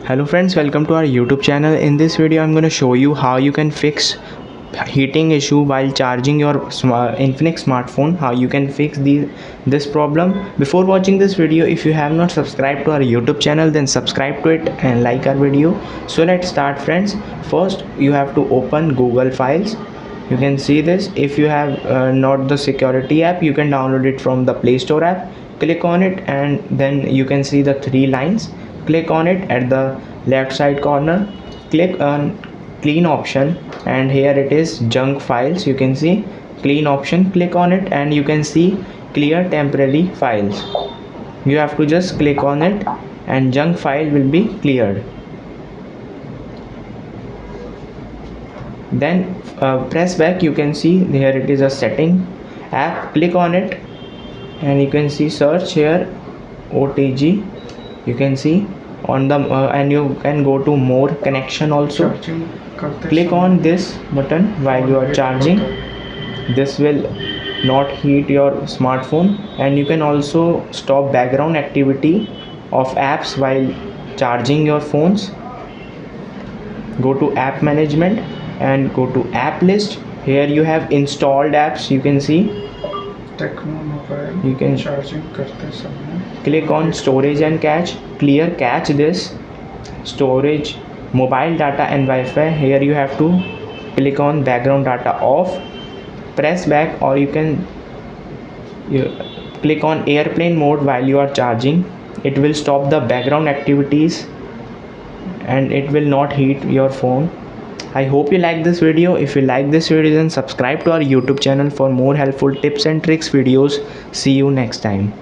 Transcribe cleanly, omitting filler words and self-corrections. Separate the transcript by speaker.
Speaker 1: Hello friends, welcome to our YouTube channel. In this video I'm going to show you how you can fix heating issue while charging your infinix smartphone. How you can fix this problem. Before watching this video, if you have not subscribed to our YouTube channel, then subscribe to it and like our video. So let's start friends. First you have to open Google Files. You can see this. If you have not the security app, you can download it from the Play Store app. Click on it and then you can see the three lines. Click on it at the left side corner. Click on clean option and here it is junk files. You can see clean option. Click on it and you can see clear temporary files. You have to just click on it and junk file will be cleared. Then press back. You can see here it is a setting app. Click on it and you can see search here OTG. You can see on the and you can go to more connection also. Click on this button while you are charging. This will not heat your smartphone, and you can also stop background activity of apps while charging your phones. Go to app management and go to app list. Here you have installed apps. You can see you can click on storage and cache. Clear cache this storage, mobile data and Wi-Fi. Here you have to click on background data off. Press back, or you can click on airplane mode while you are charging. It will stop the background activities and it will not heat your phone. I hope you like this video. If you like this video, then subscribe to our YouTube channel for more helpful tips and tricks videos. See you next time.